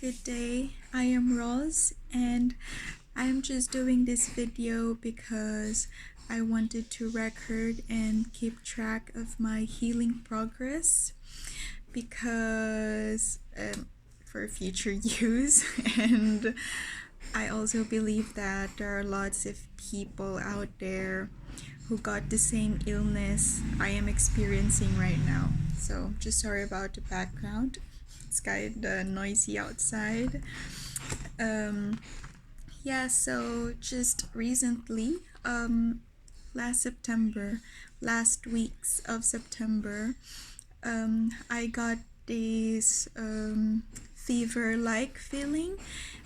good day. I am Rose and I'm just doing this video because I wanted to record and keep track of my healing progress because for future use. And I also believe that there are lots of people out there who got the same illness I am experiencing right now. So just sorry about the background. It's kind of noisy outside. So just recently, last weeks of September, I got this fever-like feeling.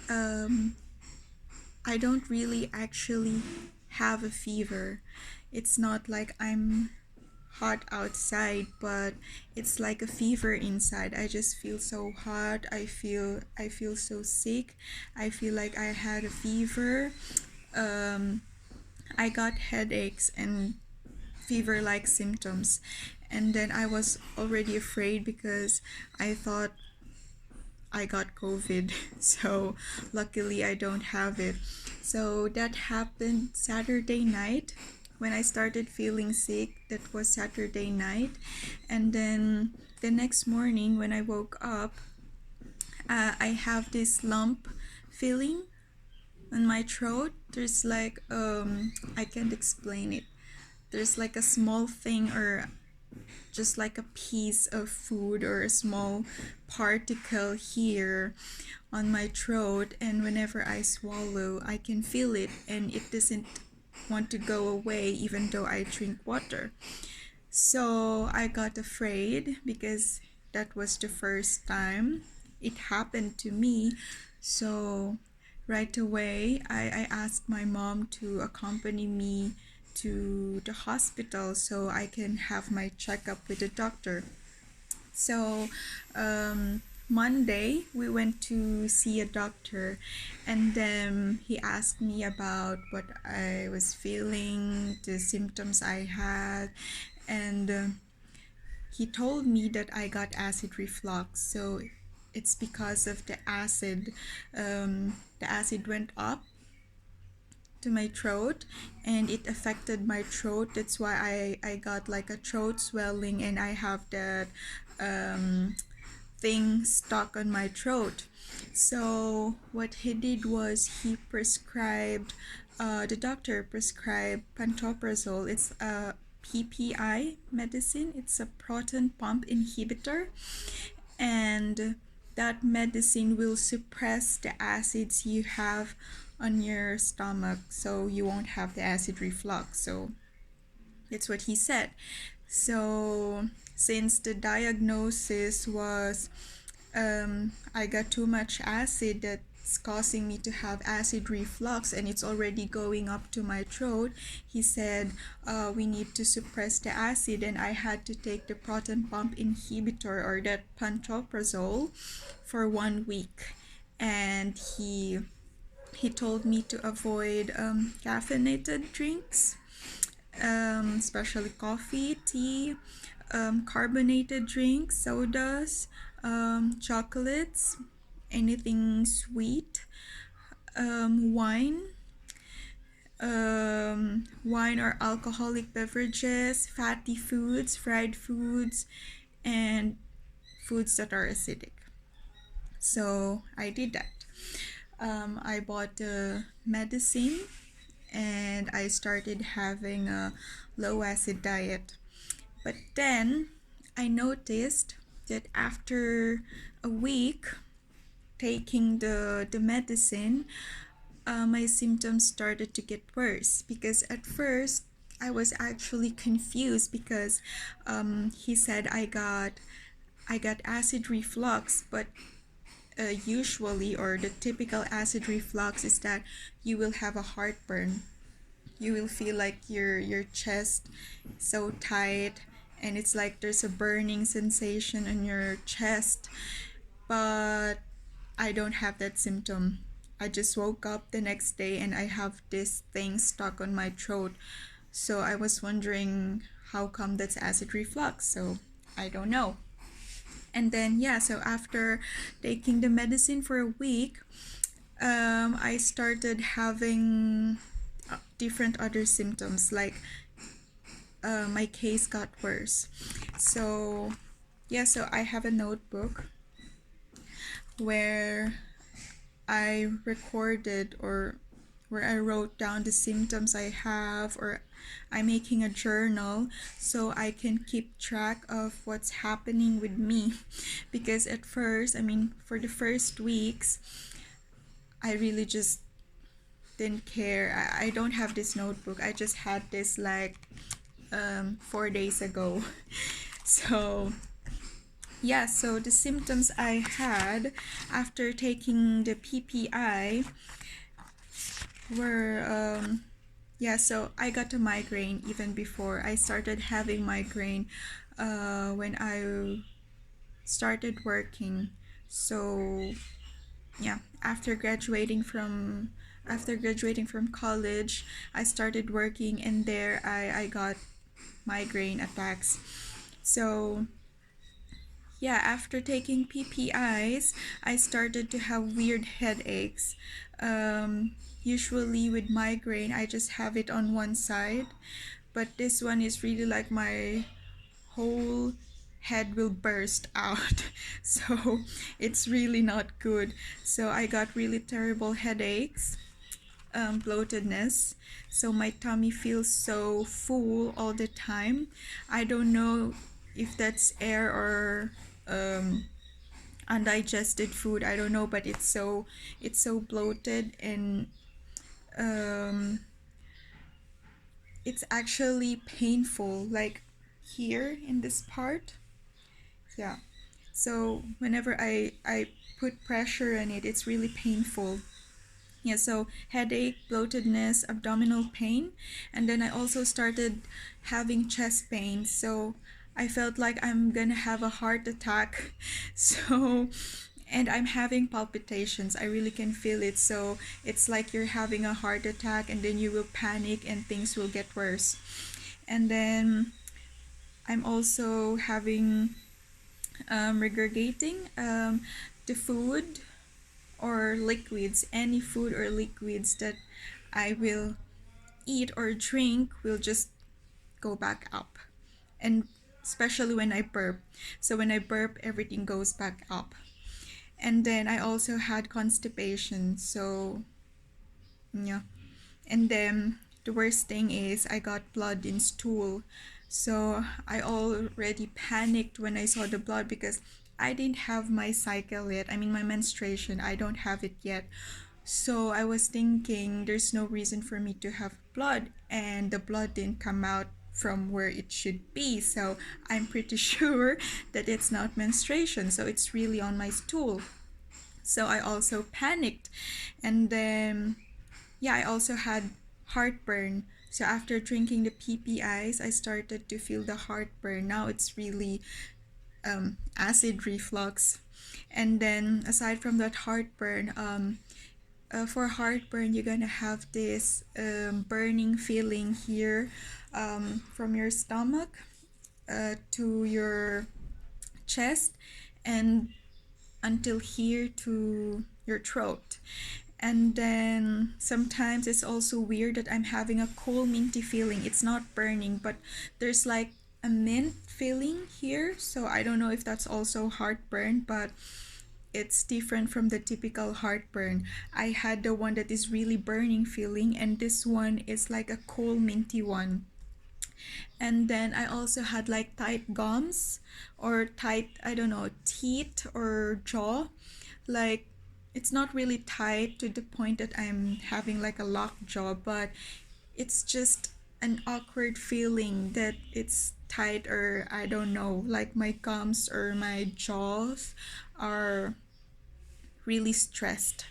I don't really actually have a fever. It's not like I'm hot outside, but it's like a fever inside. I just feel so hot. I feel so sick. I feel like I had a fever. I got headaches and fever-like symptoms, and then I was already afraid because I thought I got COVID. So luckily I don't have it. So that happened Saturday night. When I started feeling sick, that was Saturday night. And then the next morning when I woke up, I have this lump feeling in my throat. There's like, I can't explain it. There's like a small thing or just like a piece of food or a small particle here on my throat, and whenever I swallow I can feel it and it doesn't want to go away even though I drink water. So I got afraid because that was the first time it happened to me. So right away I asked my mom to accompany me to the hospital so I can have my checkup with the doctor. So Monday we went to see a doctor, and then he asked me about what I was feeling, the symptoms I had, and he told me that I got acid reflux. So it's because of the acid. The acid went up to my throat and it affected my throat. That's why I got like a throat swelling and I have that thing stuck on my throat. So what he did was he prescribed, the doctor prescribed pantoprazole. It's a PPI medicine. It's a proton pump inhibitor, and that medicine will suppress the acids you have on your stomach so you won't have the acid reflux. So that's what he said. So since the diagnosis was I got too much acid that's causing me to have acid reflux and it's already going up to my throat, he said we need to suppress the acid, and I had to take the proton pump inhibitor or that pantoprazole for 1 week. And he told me to avoid caffeinated drinks, especially coffee, tea, carbonated drinks, sodas, chocolates, anything sweet, wine, wine or alcoholic beverages, fatty foods, fried foods, and foods that are acidic. So I did that. I bought the medicine and I started having a low acid diet. But then I noticed that after a week taking the medicine, my symptoms started to get worse, because at first I was actually confused because he said I got acid reflux, but usually, or the typical acid reflux is that you will have a heartburn. You will feel like your chest so tight and it's like there's a burning sensation in your chest. But I don't have that symptom. I just woke up the next day and I have this thing stuck on my throat. So I was wondering how come that's acid reflux. So I don't know. And then yeah, so after taking the medicine for a week, I started having different other symptoms, like my case got worse. So yeah, so I have a notebook where I recorded, or where I wrote down the symptoms I have, or I'm making a journal so I can keep track of what's happening with me. Because at first, I mean, for the first weeks, I really just didn't care. I don't have this notebook. I just had this like 4 days ago. So yeah, so the symptoms I had after taking the PPI were yeah, so I got a migraine even before. I started having migraine when I started working. So yeah, after graduating from college, I started working, and there I got migraine attacks. So yeah, after taking PPIs, I started to have weird headaches. Usually with migraine, I just have it on one side, but this one is really like my whole head will burst out. So it's really not good. So I got really terrible headaches, bloatedness. So my tummy feels so full all the time. I don't know if that's air or undigested food. I don't know, but it's so bloated, and um, it's actually painful. Like here in this part, yeah. So whenever I put pressure on it, it's really painful. Yeah, so headache, bloatedness, abdominal pain, and then I also started having chest pain. So I felt like I'm gonna have a heart attack. So, and I'm having palpitations. I really can feel it. So it's like you're having a heart attack, and then you will panic and things will get worse. And then I'm also having regurgating. The food or liquids, any food or liquids that I will eat or drink will just go back up. And especially when I burp. So when I burp, everything goes back up. And then I also had constipation. So yeah. And then the worst thing is I got blood in stool. So I already panicked when I saw the blood, because I didn't have my cycle yet. I mean, my menstruation, I don't have it yet. So I was thinking there's no reason for me to have blood, and the blood didn't come out from where it should be. So I'm pretty sure that it's not menstruation. So it's really on my stool. So I also panicked. And then yeah, I also had heartburn. So after drinking the PPIs, I started to feel the heartburn. Now it's really acid reflux. And then aside from that heartburn, for heartburn, you're gonna have this burning feeling here, from your stomach to your chest, and until here to your throat. And then sometimes it's also weird that I'm having a cold minty feeling. It's not burning, but there's like a mint feeling here. So I don't know if that's also heartburn, but it's different from the typical heartburn. I had the one that is really burning feeling, and this one is like a cold minty one. And then I also had like tight gums, or tight, I don't know, teeth or jaw. Like it's not really tight to the point that I'm having like a locked jaw, but it's just an awkward feeling that it's tight, or I don't know, like my gums or my jaws are really stressed.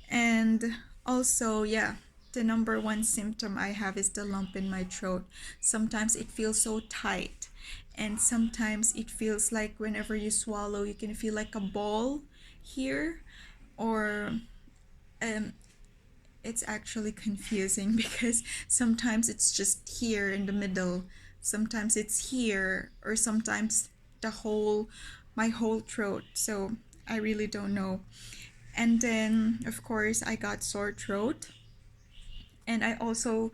And also, yeah, the number one symptom I have is the lump in my throat. Sometimes it feels so tight, and sometimes it feels like whenever you swallow, you can feel like a ball here, or um, it's actually confusing because sometimes it's just here in the middle, sometimes it's here, or sometimes the whole my whole throat. So I really don't know. And then, of course, I got sore throat. And I also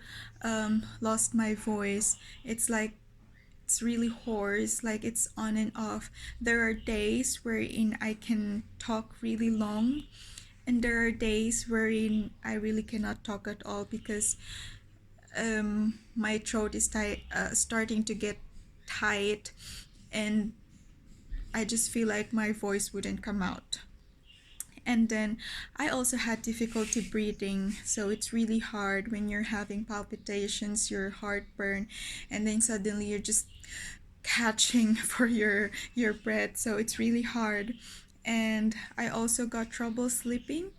lost my voice. It's like it's really hoarse, like it's on and off. There are days wherein I can talk really long, and there are days wherein I really cannot talk at all because my throat is starting to get tight, and I just feel like my voice wouldn't come out. And then I also had difficulty breathing, so it's really hard when you're having palpitations, your heartburn, and then suddenly you're just catching for your breath, so it's really hard. And I also got trouble sleeping.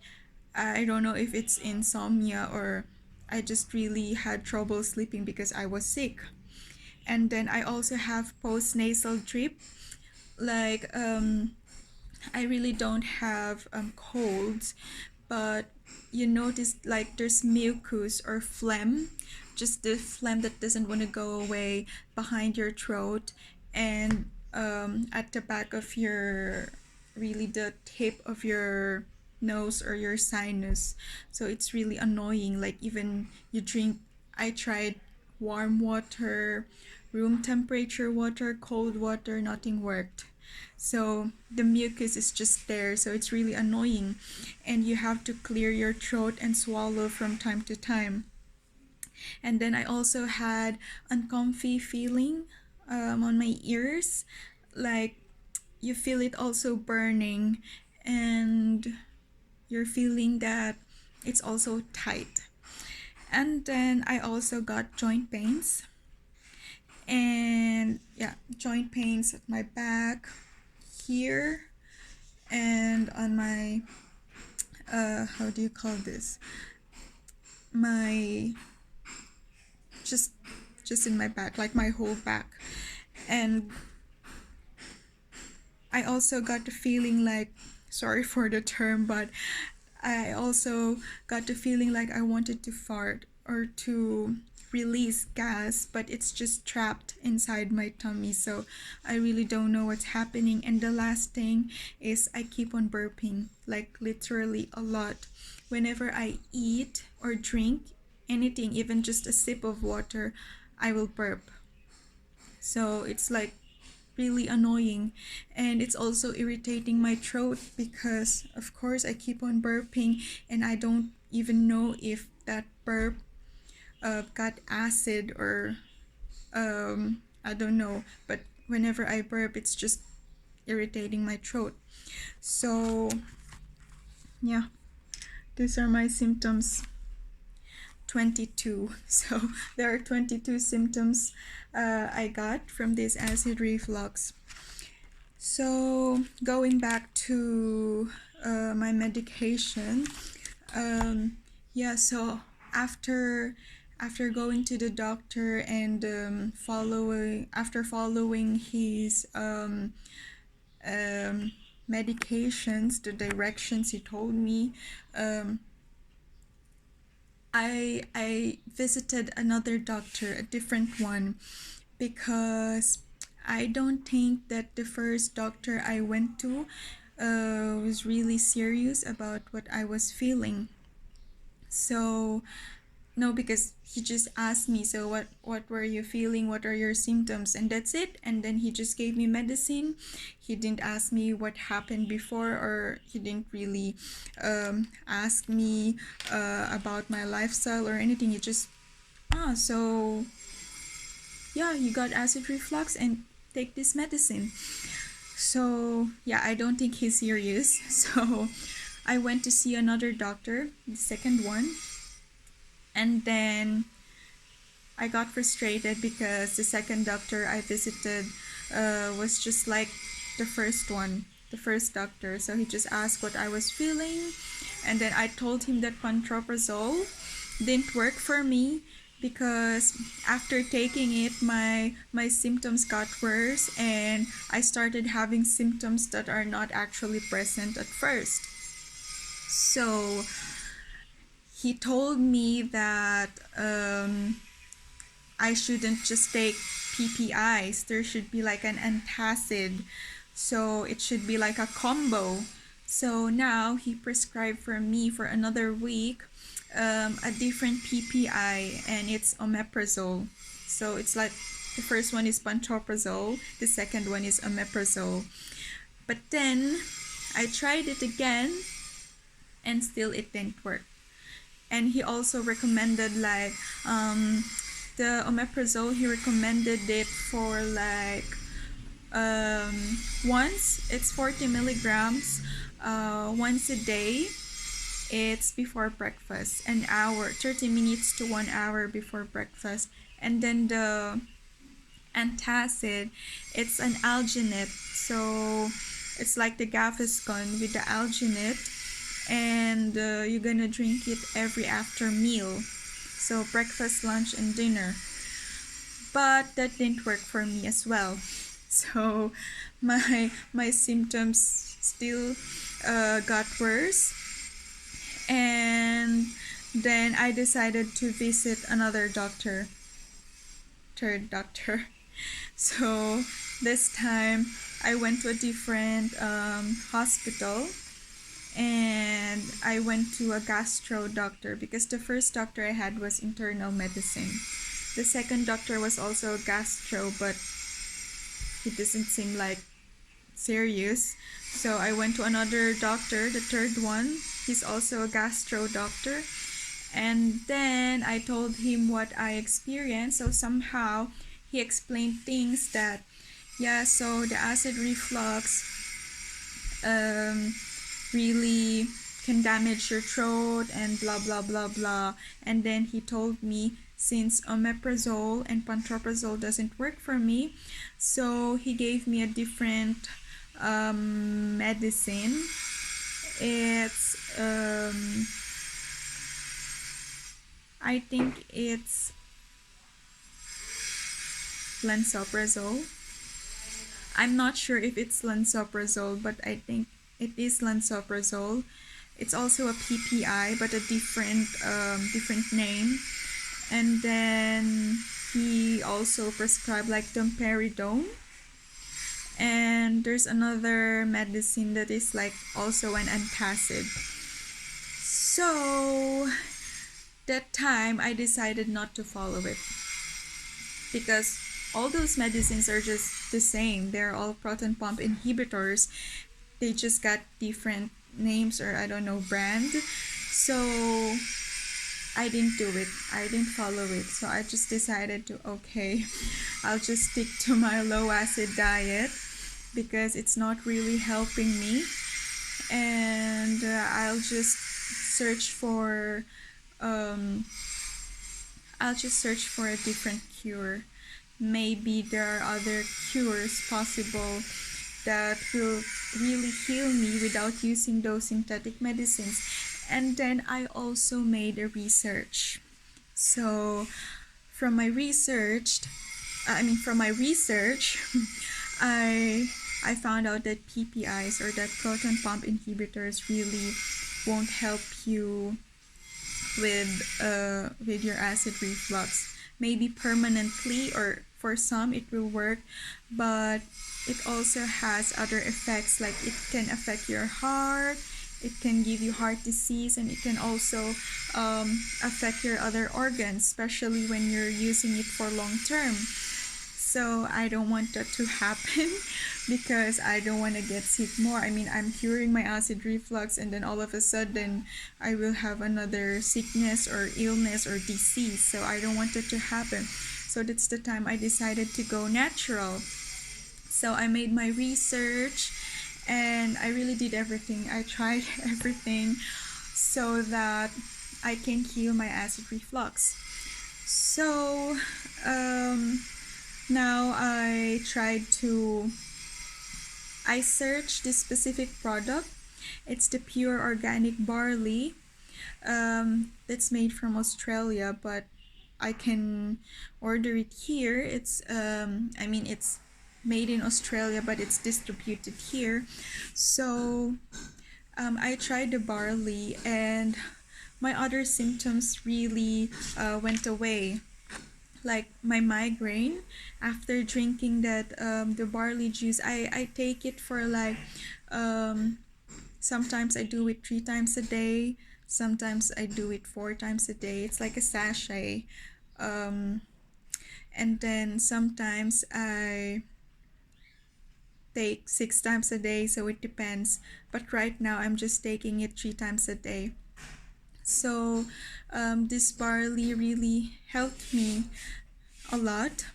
I don't know if it's insomnia or I just really had trouble sleeping because I was sick. And then I also have postnasal drip, like I really don't have colds, but you notice like there's mucus or phlegm, just the phlegm that doesn't want to go away behind your throat, and at the back of your, really the tip of your nose or your sinus. So it's really annoying. Like even you drink, I tried warm water, room temperature water, cold water, nothing worked. So the mucus is just there, so it's really annoying, and you have to clear your throat and swallow from time to time. And then I also had uncomfy feeling on my ears, like you feel it also burning, and you're feeling that it's also tight. And then I also got joint pains, and yeah, joint pains at my back here and on my how do you call this, my just in my back, like my whole back. And I also got the feeling like, sorry for the term, but I also got the feeling like I wanted to fart or to release gas, but it's just trapped inside my tummy, so I really don't know what's happening. And the last thing is I keep on burping, like literally a lot. Whenever I eat or drink anything, even just a sip of water, I will burp. So it's like really annoying, and it's also irritating my throat because of course I keep on burping, and I don't even know if that burp got acid or I don't know, but whenever I burp it's just irritating my throat. So yeah, these are my symptoms. 22. So there are 22 symptoms I got from this acid reflux. So going back to my medication, yeah, so after going to the doctor and following his medications, the directions he told me, I visited another doctor, a different one, because I don't think that the first doctor I went to was really serious about what I was feeling. So no, because he just asked me, so what were you feeling, what are your symptoms, and that's it. And then he just gave me medicine. He didn't ask me what happened before, or he didn't really ask me about my lifestyle or anything. He just so yeah, you got acid reflux and take this medicine. So yeah, I don't think he's serious. So I went to see another doctor, the second one, and then I got frustrated because the second doctor I visited was just like the first one, the first doctor. So he just asked what I was feeling, and then I told him that pantoprazole didn't work for me because after taking it, my symptoms got worse, and I started having symptoms that are not actually present at first. So he told me that I shouldn't just take PPIs. There should be like an antacid So it should be like a combo. So now he prescribed for me for another week a different PPI, and it's omeprazole. So it's like the first one is pantoprazole, the second one is omeprazole. But then I tried it again and still it didn't work. And he also recommended like the omeprazole, he recommended it for like once, it's 40 milligrams once a day. It's before breakfast, an hour, 30 minutes to 1 hour before breakfast. And then the antacid, it's an alginate, so it's like the Gaviscon with the alginate, and you're gonna drink it every after meal, so breakfast, lunch, and dinner. But that didn't work for me as well. So my symptoms still got worse, and then I decided to visit another doctor, third doctor. So this time I went to a different hospital, and I went to a gastro doctor because the first doctor I had was internal medicine. The second doctor was also gastro, but he doesn't seem like serious. So I went to another doctor, the third one. He's also a gastro doctor. And then I told him what I experienced. So somehow he explained things that, yeah, so the acid reflux really can damage your throat and blah blah blah blah. And then he told me, since omeprazole and pantoprazole doesn't work for me, so he gave me a different medicine. It's I think it's lansoprazole. I'm not sure if it's lansoprazole, but I think it is lansoprazole. It's also a PPI, but a different name. And then he also prescribed like domperidone. And there's another medicine that is like also an antacid. So that time I decided not to follow it, because all those medicines are just the same. They're all proton pump inhibitors. They just got different names, or I don't know, brand. So I didn't do it. I didn't follow it. So I just decided to, okay, I'll just stick to my low acid diet because it's not really helping me. And I'll just search for a different cure. Maybe there are other cures possible that will really heal me without using those synthetic medicines. And then I also made a research. So from my research, I found out that PPIs, or that proton pump inhibitors, really won't help you with your acid reflux. Maybe permanently, or for some it will work, but it also has other effects, like it can affect your heart, it can give you heart disease, and it can also affect your other organs, especially when you're using it for long term. So I don't want that to happen because I don't want to get sick more. I mean, I'm curing my acid reflux, and then all of a sudden I will have another sickness or illness or disease. So I don't want that to happen. So that's the time I decided to go natural. So I made my research, and I really did everything. I tried everything so that I can heal my acid reflux. So now I searched this specific product. It's the pure organic barley. It's made from Australia, but I can order it here. It's made in Australia, but it's distributed here. So I tried the barley, and my other symptoms really went away. like my migraine after drinking that the barley juice. I take it for like sometimes I do it 3 times a day, sometimes I do it 4 times a day. It's like a sachet. And then sometimes I take 6 times a day, so it depends. But right now I'm just taking it 3 times a day. So this barley really helped me a lot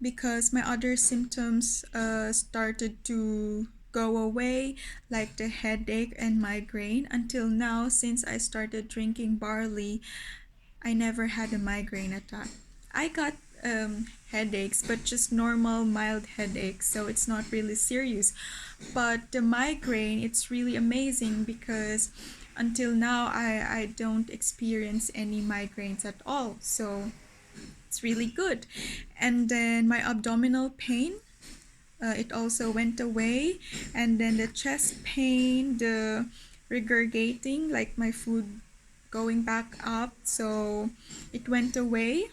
because my other symptoms started to go away, like the headache and migraine. Until now, since I started drinking barley, I never had a migraine attack. I got headaches, but just normal mild headaches, so it's not really serious. But the migraine, it's really amazing because until now I don't experience any migraines at all. So it's really good. And then my abdominal pain, it also went away. And then the chest pain, the regurgating, like my food going back up, so it went away.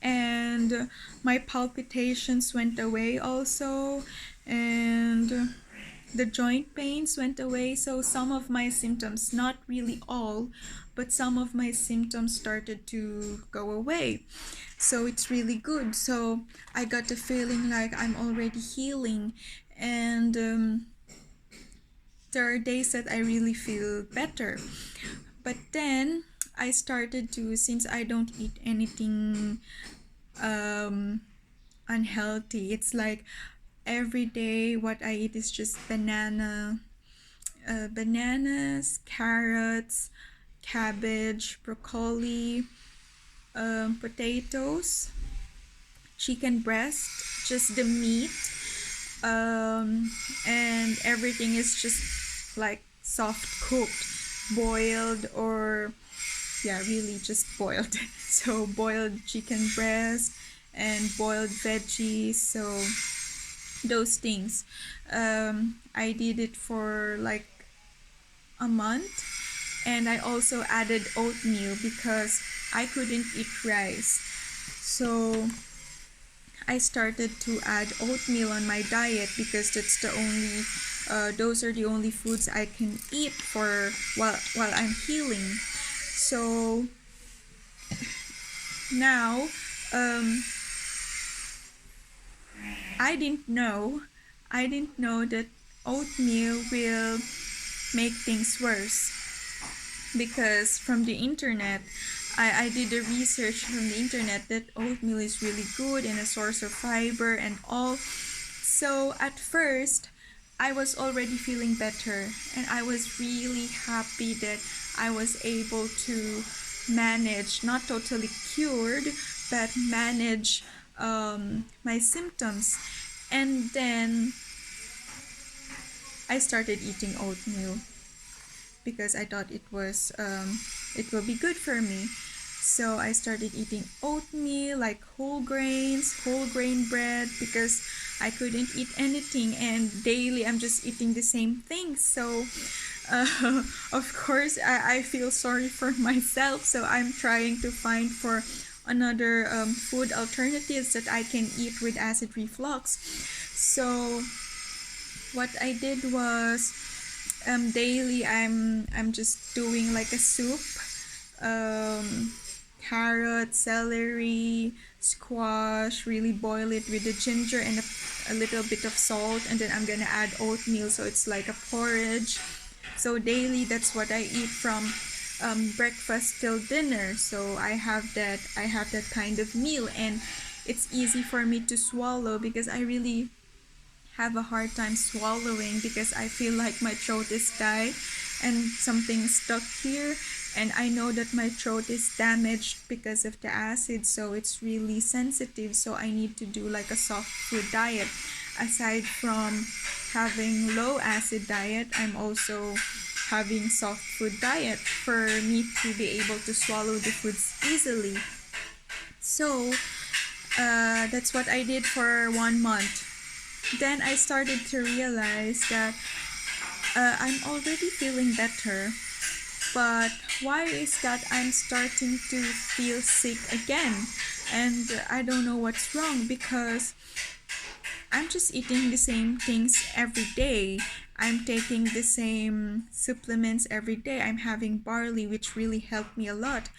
And my palpitations went away also, and the joint pains went away. So some of my symptoms, not really all, but some of my symptoms started to go away. So it's really good. So I got the feeling like I'm already healing, and there are days that I really feel better. But then I started to, since I don't eat anything unhealthy, it's like every day what I eat is just bananas, carrots, cabbage, broccoli, potatoes, chicken breast, just the meat, and everything is just like soft cooked, boiled, or yeah, really just boiled. So boiled chicken breast and boiled veggies, so those things. I did it for like a month, and I also added oatmeal because I couldn't eat rice. So I started to add oatmeal on my diet because that's the only those are the only foods I can eat for while I'm healing. So now I didn't know that oatmeal will make things worse, because from the internet I did a research from the internet that oatmeal is really good and a source of fiber and all. So at first I was already feeling better, and I was really happy that I was able to manage, not totally cured, but manage my symptoms. And then I started eating oatmeal because I thought it will be good for me. So I started eating oatmeal, like whole grain bread, because I couldn't eat anything, and daily I'm just eating the same thing. So of course I feel sorry for myself, so I'm trying to find for another food alternatives that I can eat with acid reflux. So what I did was daily I'm just doing like a soup, carrot, celery, squash, really boil it with the ginger and a little bit of salt, and then I'm gonna add oatmeal, so it's like a porridge. So daily that's what I eat from breakfast till dinner. So I have that kind of meal, and it's easy for me to swallow because I really have a hard time swallowing because I feel like my throat is tight and something stuck here, and I know that my throat is damaged because of the acid, so it's really sensitive. So I need to do like a soft food diet. Aside from having low acid diet, I'm also having soft food diet for me to be able to swallow the foods easily. So that's what I did for 1 month. Then I started to realize that I'm already feeling better, but why is that I'm starting to feel sick again? and I don't know what's wrong because I'm just eating the same things every day. I'm taking the same supplements every day. I'm having barley, which really helped me a lot.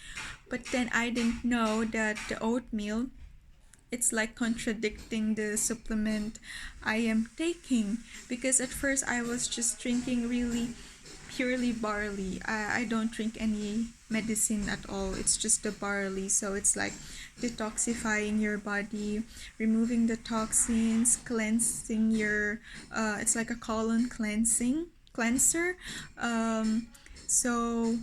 But then I didn't know that the oatmeal, it's like contradicting the supplement I am taking. Because at first I was just drinking really purely barley. I don't drink any medicine at all. It's just the barley. So it's like detoxifying your body, removing the toxins, cleansing your, it's like a colon cleanser. So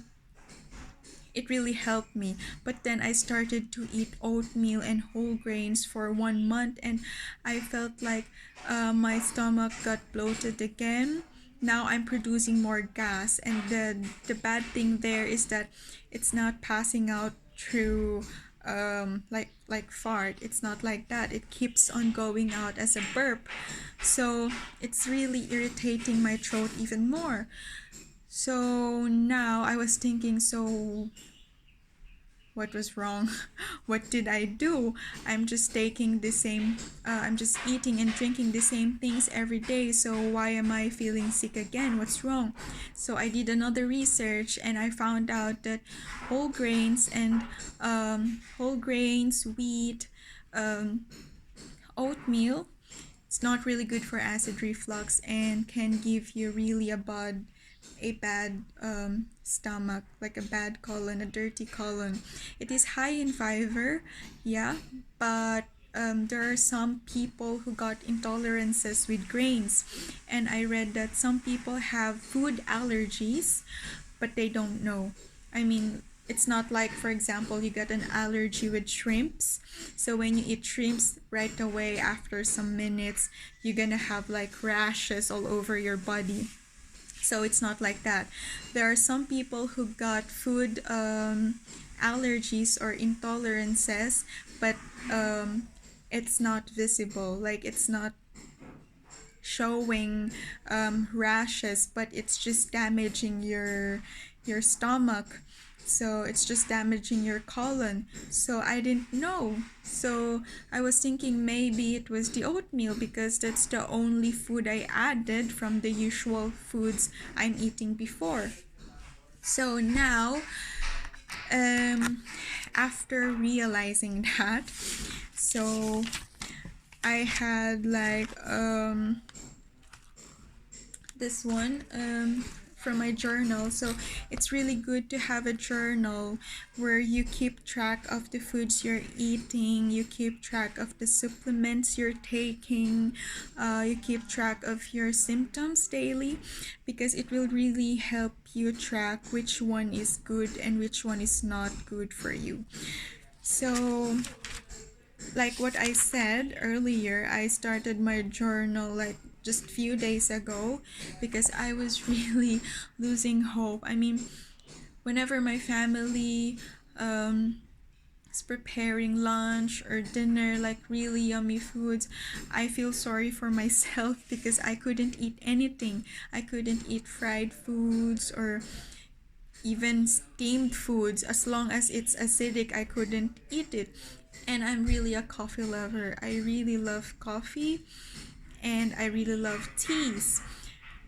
it really helped me. But then I started to eat oatmeal and whole grains for 1 month, and I felt like my stomach got bloated again. Now I'm producing more gas, and the bad thing there is that it's not passing out through like fart. It's not like that. It keeps on going out as a burp. So it's really irritating my throat even more. So now I was thinking, so what was wrong? What did I do? I'm just taking the same, I'm just eating and drinking the same things every day. So why am I feeling sick again? What's wrong? So I did another research and I found out that whole grains and whole grains, wheat, oatmeal, it's not really good for acid reflux and can give you really a bad stomach, like a bad colon, a dirty colon. It is high in fiber, yeah, but there are some people who got intolerances with grains, and I read that some people have food allergies, but they don't know. I mean, it's not like, for example, you get an allergy with shrimps. So when you eat shrimps, right away after some minutes, you're gonna have like rashes all over your body. So it's not like that. There are some people who got food allergies or intolerances, but it's not visible. Like it's not showing rashes, but it's just damaging your stomach. So it's just damaging your colon. So I didn't know. So I was thinking maybe it was the oatmeal because that's the only food I added from the usual foods I'm eating before. So now, after realizing that, so I had like this one from my journal. So it's really good to have a journal where you keep track of the foods you're eating, you keep track of the supplements you're taking, you keep track of your symptoms daily, because it will really help you track which one is good and which one is not good for you. So like what I said earlier, I started my journal like just few days ago because I was really losing hope. I mean, whenever my family is preparing lunch or dinner, like really yummy foods, I feel sorry for myself because I couldn't eat anything. I couldn't eat fried foods or even steamed foods. As long as it's acidic, I couldn't eat it. And I'm really a coffee lover. I really love coffee and I really love teas.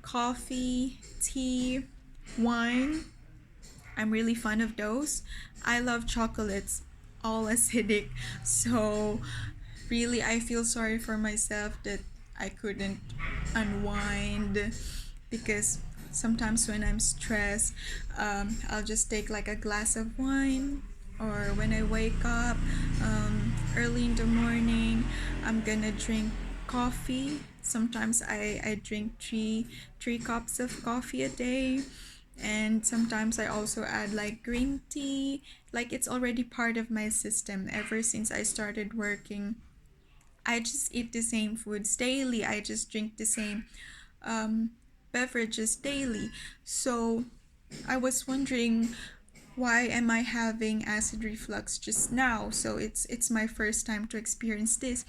Coffee, tea, wine. I'm really fond of those. I love chocolates, all acidic. So really I feel sorry for myself that I couldn't unwind because sometimes when I'm stressed, I'll just take like a glass of wine, or when I wake up early in the morning, I'm gonna drink coffee. Sometimes I drink three cups of coffee a day, and sometimes I also add like green tea. Like it's already part of my system ever since I started working. I just eat the same foods daily. I just drink the same beverages daily. So I was wondering, why am I having acid reflux just now? So it's my first time to experience this.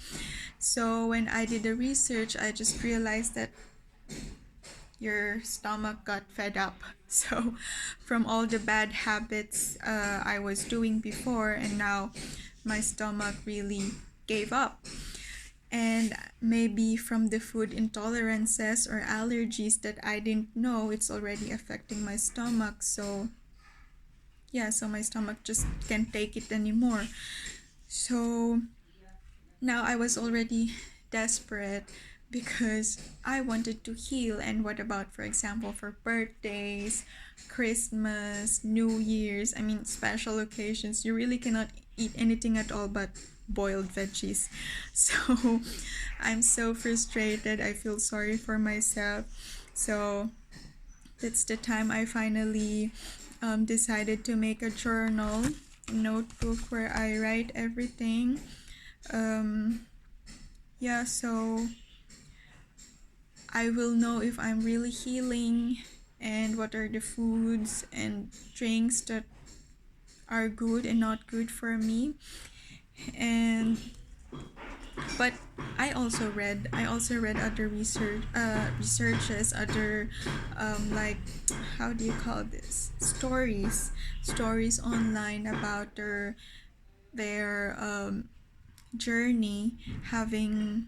So when I did the research, I just realized that your stomach got fed up. So from all the bad habits I was doing before, and now my stomach really gave up. And maybe from the food intolerances or allergies that I didn't know, it's already affecting my stomach. So yeah, so my stomach just can't take it anymore. So now I was already desperate because I wanted to heal. And what about, for example, for birthdays, Christmas, New Year's, I mean, special occasions, you really cannot eat anything at all but boiled veggies. So I'm so frustrated. I feel sorry for myself. So that's the time I finally decided to make a journal, a notebook where I write everything. Yeah, so I will know if I'm really healing and what are the foods and drinks that are good and not good for me. And but I also read other researches, other like, how do you call this, stories online about their journey having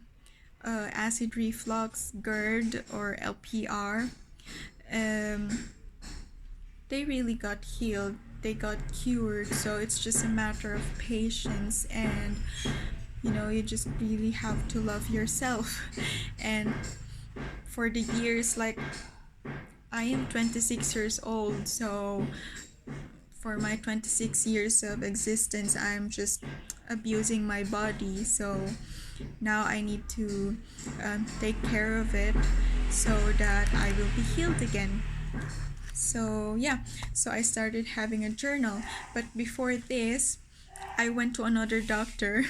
acid reflux, GERD or LPR. They really got healed, they got cured. So it's just a matter of patience, and you just really have to love yourself. And for the years, like, I am 26 years old, so for my 26 years of existence, I'm just abusing my body. So now I need to take care of it so that I will be healed again. So yeah, so I started having a journal. But before this, I went to another doctor.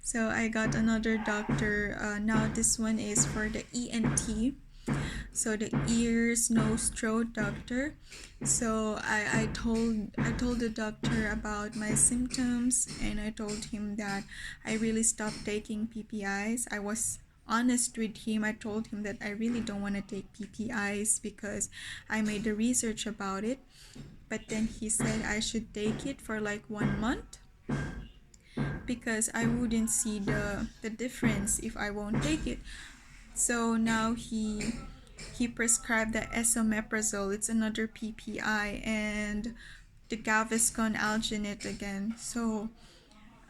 So I got another doctor. Now this one is for the ENT. So the ears, nose, throat doctor. So I told the doctor about my symptoms, and I told him that I really stopped taking PPIs. I was honest with him. I told him that I really don't want to take PPIs because I made the research about it. But then he said I should take it for like 1 month because I wouldn't see the difference if I won't take it. So now he prescribed the esomeprazole. It's another PPI, and the Gaviscon alginate again. So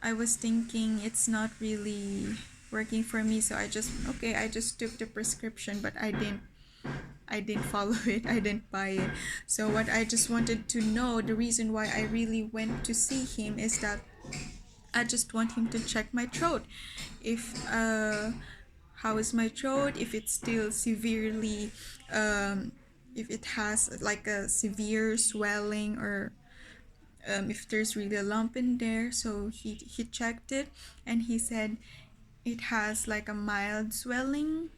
I was thinking it's not really working for me. So I just took the prescription, but I didn't follow it. I didn't buy it. So what I just wanted to know, the reason why I really went to see him is that I just want him to check my throat. If how is my throat? If it's still severely, if it has like a severe swelling, or if there's really a lump in there. So he checked it, and he said it has like a mild swelling.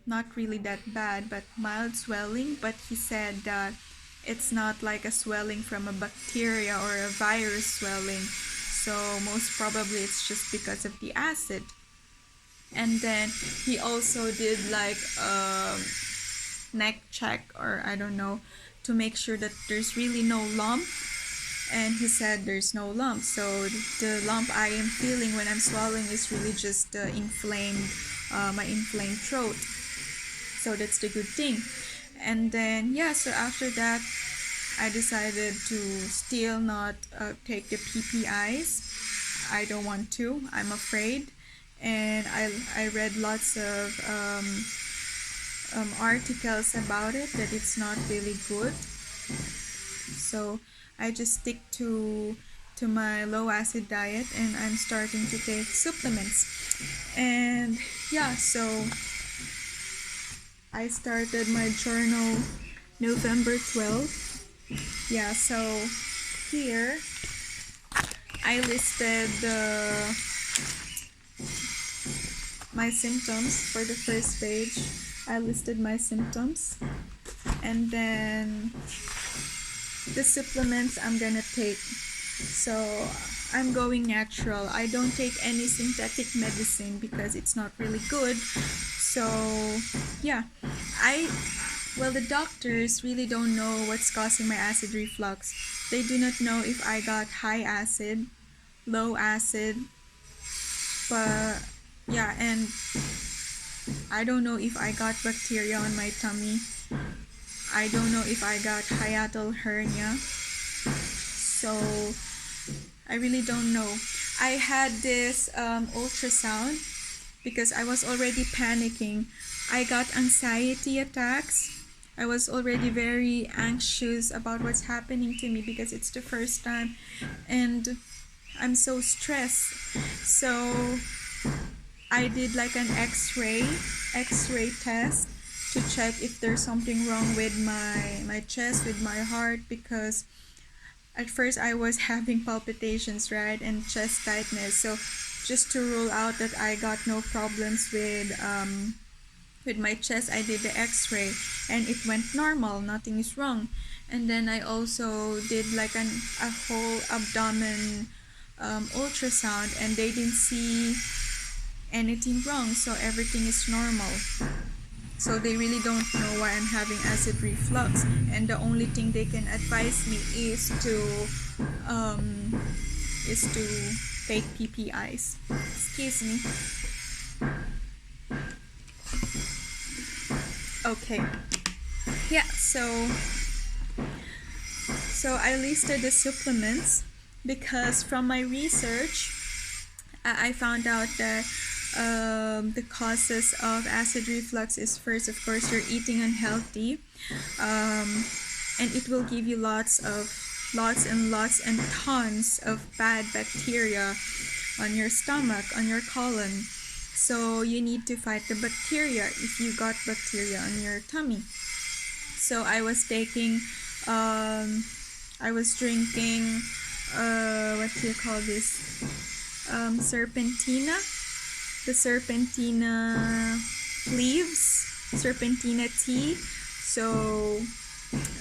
Not really that bad, but mild swelling. But he said that it's not like a swelling from a bacteria or a virus swelling. So most probably it's just because of the acid. And then he also did like a neck check, or I don't know, to make sure that there's really no lump. And he said there's no lump. So the lump I am feeling when I'm swallowing is really just my inflamed throat. So that's the good thing. And then so after that, I decided to still not take the PPIs. I don't want to. I'm afraid. And I read lots of articles about it, that it's not really good. So I just stick to my low acid diet, and I'm starting to take supplements. And so I started my journal November 12th. So here I listed my symptoms. For the first page, I listed my symptoms, and then the supplements I'm gonna take. So I'm going natural. I don't take any synthetic medicine because it's not really good. So the doctors really don't know what's causing my acid reflux. They do not know if I got high acid low acid. But yeah, and I don't know if I got bacteria on my tummy. I don't know if I got hiatal hernia. So I really don't know. I had this ultrasound because I was already panicking. I got anxiety attacks. I was already very anxious about what's happening to me because it's the first time and I'm so stressed. So I did like an x-ray test to check if there's something wrong with my chest, with my heart, because at first I was having palpitations, right, and chest tightness. So just to rule out that I got no problems with my chest, I did the x-ray and it went normal, nothing is wrong. And then I also did like a whole abdomen ultrasound, and they didn't see anything wrong, so everything is normal. So they really don't know why I'm having acid reflux, and the only thing they can advise me is to take PPIs. Excuse me. Okay. Yeah, so I listed the supplements because from my research I found out that the causes of acid reflux is, first, of course, you're eating unhealthy, and it will give you lots and tons of bad bacteria on your stomach, on your colon. So you need to fight the bacteria if you got bacteria on your tummy. So I was taking, I was drinking, what do you call this? Serpentina. The serpentina leaves, serpentina tea. So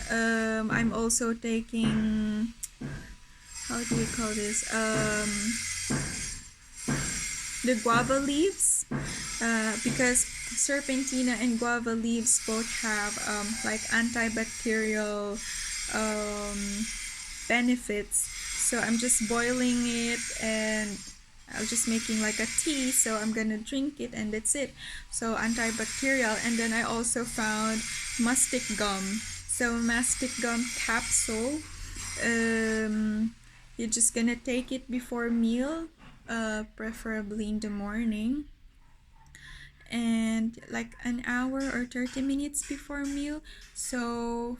I'm also taking, how do you call this? The guava leaves, because serpentina and guava leaves both have like antibacterial benefits. So I'm just boiling it and I was just making like a tea, so I'm gonna drink it and that's it. So antibacterial. And then I also found mastic gum. So mastic gum capsule, you're just gonna take it before meal, preferably in the morning, and like an hour or 30 minutes before meal. So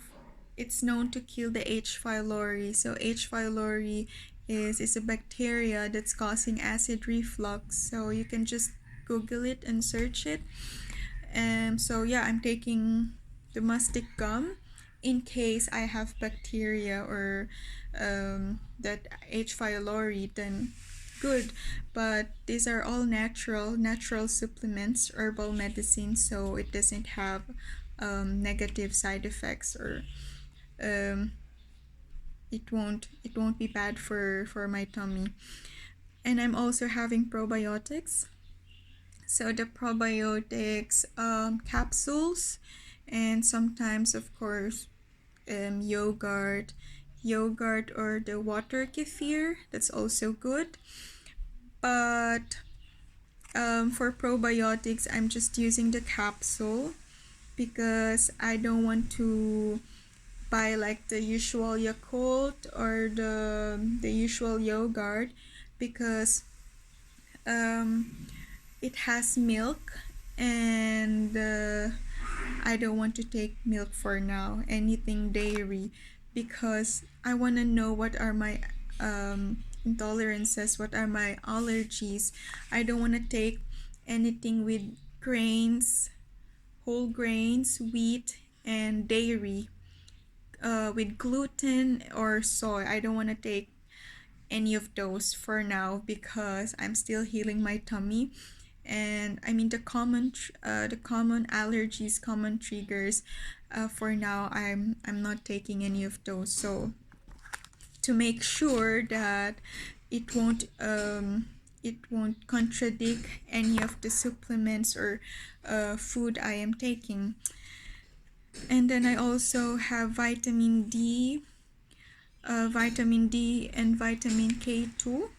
it's known to kill the H. pylori. So H. pylori is a bacteria that's causing acid reflux. So you can just Google it and search it. So yeah, I'm taking the mastic gum in case I have bacteria or that H. pylori, then good. But these are all natural supplements, herbal medicine, so it doesn't have negative side effects, or it won't be bad for my tummy. And I'm also having probiotics. So the probiotics capsules, and sometimes, of course, yogurt or the water kefir, that's also good. But for probiotics, I'm just using the capsule because I don't want to buy like the usual Yakult or the usual yogurt, because it has milk, and I don't want to take milk for now, anything dairy, because I want to know what are my intolerances, what are my allergies. I don't want to take anything with grains, whole grains, wheat, and dairy, with gluten or soy. I don't want to take any of those for now because I'm still healing my tummy. And I mean the common allergies, common triggers, for now I'm not taking any of those. So to make sure that it won't contradict any of the supplements or food I am taking. And then I also have vitamin D and vitamin K2.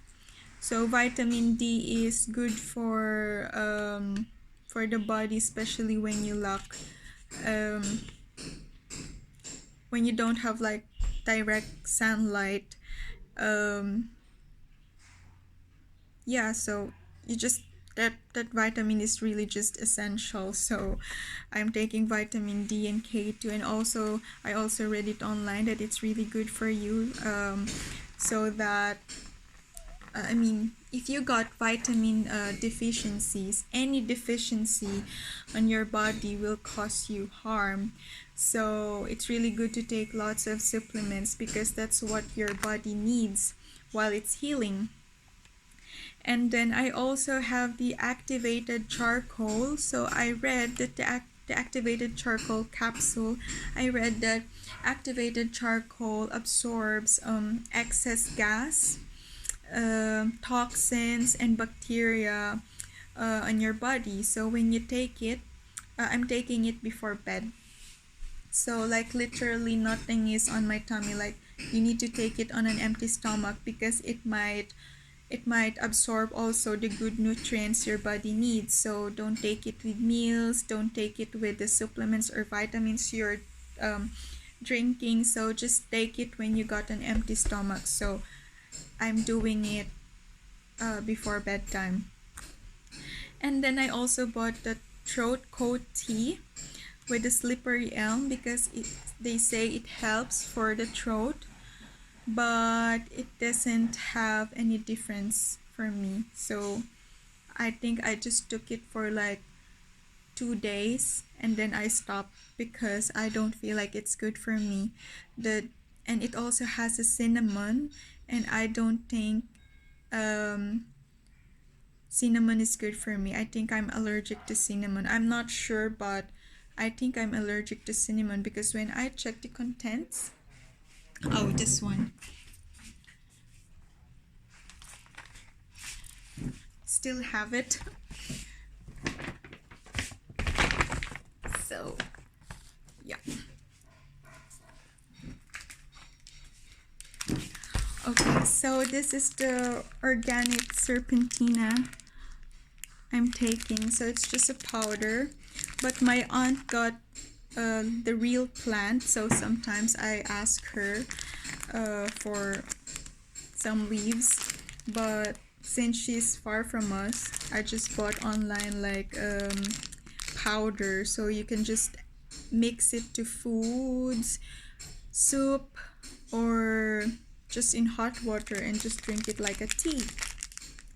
So vitamin D is good for the body, especially when you lack when you don't have like direct sunlight. Yeah, so you just that vitamin is really just essential. So I'm taking vitamin D and K2, and also I also read it online that it's really good for you, so that I mean, if you got vitamin deficiencies, any deficiency on your body will cause you harm. So it's really good to take lots of supplements because that's what your body needs while it's healing. And then I also have the activated charcoal. So I read that the activated charcoal capsule, I read that activated charcoal absorbs excess gas, toxins, and bacteria on your body. So when you take it, I'm taking it before bed. So like literally nothing is on my tummy. Like you need to take it on an empty stomach because it might absorb also the good nutrients your body needs. So don't take it with meals, don't take it with the supplements or vitamins you're drinking. So just take it when you got an empty stomach. So I'm doing it before bedtime. And then I also bought the throat coat tea with the slippery elm because they say it helps for the throat, but it doesn't have any difference for me. So I think I just took it for like 2 days and then I stopped because I don't feel like it's good for me. And it also has a cinnamon, and I don't think cinnamon is good for me. I think I'm allergic to cinnamon. I'm not sure, but I think I'm allergic to cinnamon because when I check the contents, oh, this one. Still have it. So, yeah. Okay, so this is the organic serpentina I'm taking. So it's just a powder, but my aunt got the real plant, so sometimes I ask her for some leaves, but since she's far from us, I just bought online like powder, so you can just mix it to foods, soup, or just in hot water and just drink it like a tea.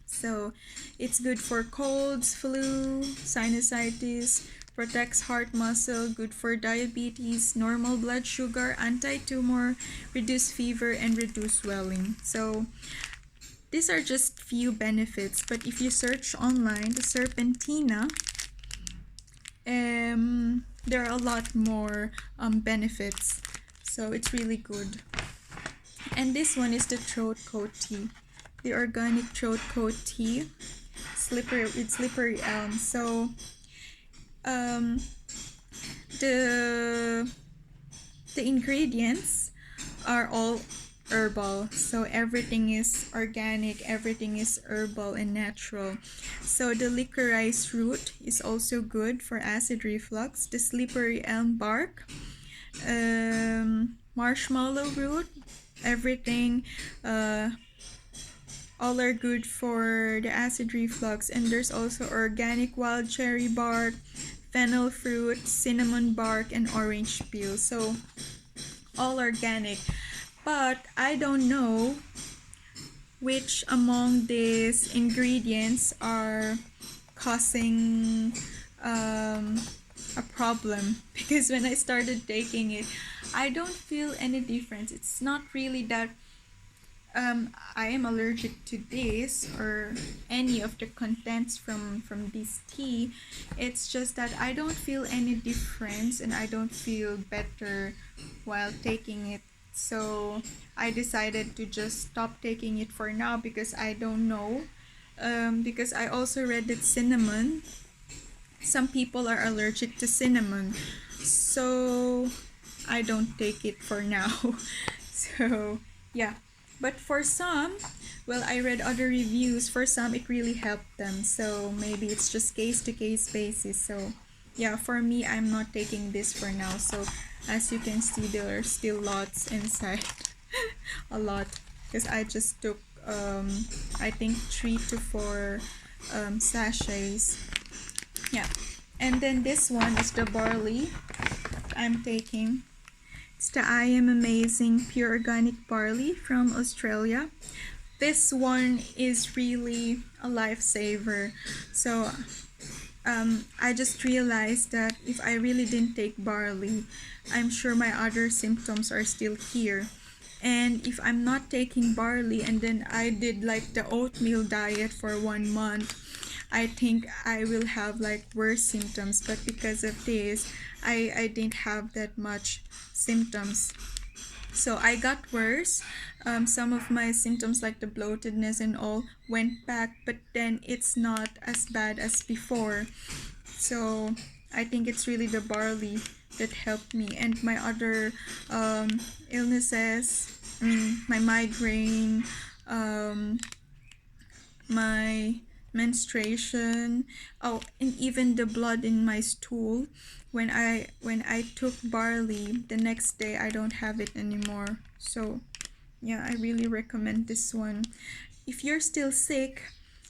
So it's good for colds, flu, sinusitis, protects heart muscle, good for diabetes, normal blood sugar, anti-tumor, reduce fever, and reduce swelling. So these are just few benefits, but if you search online the serpentina, there are a lot more benefits. So it's really good. And this one is the throat coat tea, the organic throat coat tea, slippery elm. So the ingredients are all herbal, so everything is organic, everything is herbal and natural. So the licorice root is also good for acid reflux, the slippery elm bark, marshmallow root, everything, all are good for the acid reflux. And there's also organic wild cherry bark, fennel fruit, cinnamon bark, and orange peel. So all organic, but I don't know which among these ingredients are causing a problem, because when I started taking it, I don't feel any difference. It's not really that I am allergic to this or any of the contents from this tea. It's just that I don't feel any difference and I don't feel better while taking it. So I decided to just stop taking it for now because I don't know. Because I also read that cinnamon, some people are allergic to cinnamon. So I don't take it for now. So yeah. But for some, well, I read other reviews. For some, it really helped them. So maybe it's just case to case basis. So yeah, for me, I'm not taking this for now. So as you can see, there are still lots inside. A lot. Because I just took, I think 3 to 4 sachets. Yeah. And then this one is the barley I'm taking. It's the I Am Amazing Pure Organic Barley from Australia. This one is really a lifesaver. So I just realized that if I really didn't take barley, I'm sure my other symptoms are still here. And if I'm not taking barley and then I did like the oatmeal diet for 1 month, I think I will have like worse symptoms. But because of this, I didn't have that much symptoms. So I got worse. Some of my symptoms like the bloatedness and all went back, but then it's not as bad as before. So I think it's really the barley that helped me, and my other illnesses, my migraine, my menstruation, oh, and even the blood in my stool. When I took barley, the next day I don't have it anymore. So yeah, I really recommend this one. If you're still sick,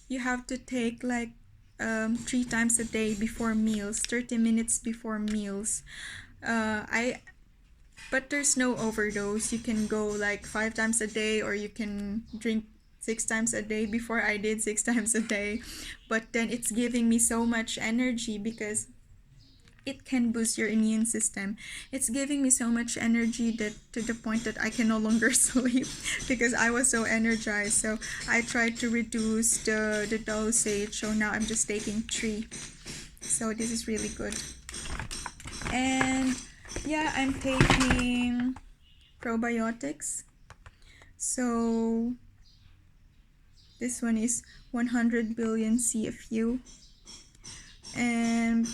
you have to take like 3 times a day before meals, 30 minutes before meals. But there's no overdose. You can go like 5 times a day, or you can drink 6 times a day. Before I did 6 times a day, but then it's giving me so much energy because it can boost your immune system. It's giving me so much energy that to the point that I can no longer sleep because I was so energized. So I tried to reduce the dosage. So now I'm just taking 3. So this is really good. And yeah, I'm taking probiotics. So this one is 100 billion CFU. And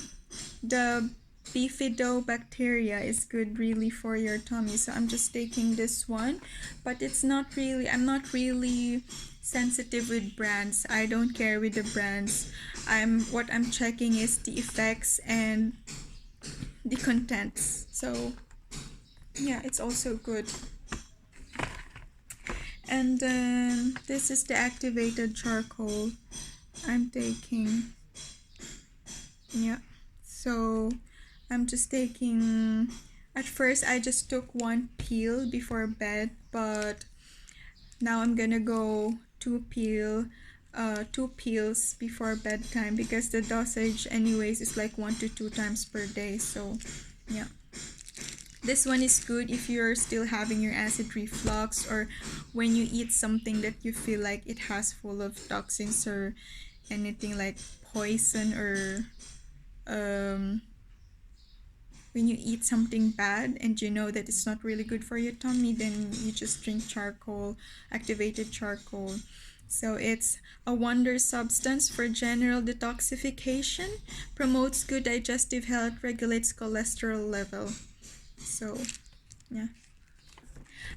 the bifidobacteria is good really for your tummy. So I'm just taking this one. But I'm not really sensitive with brands. I don't care with the brands. What I'm checking is the effects and the contents. So yeah, it's also good. And then this is the activated charcoal I'm taking. Yeah, so I'm just taking, at first I just took 1 peel before bed, but now I'm gonna go 2 peels before bedtime, because the dosage anyways is like 1 to 2 times per day. So yeah, this one is good if you're still having your acid reflux, or when you eat something that you feel like it has full of toxins or anything like poison, or when you eat something bad and you know that it's not really good for your tummy, then you just drink charcoal, activated charcoal. So it's a wonder substance for general detoxification, promotes good digestive health, regulates cholesterol level. So yeah,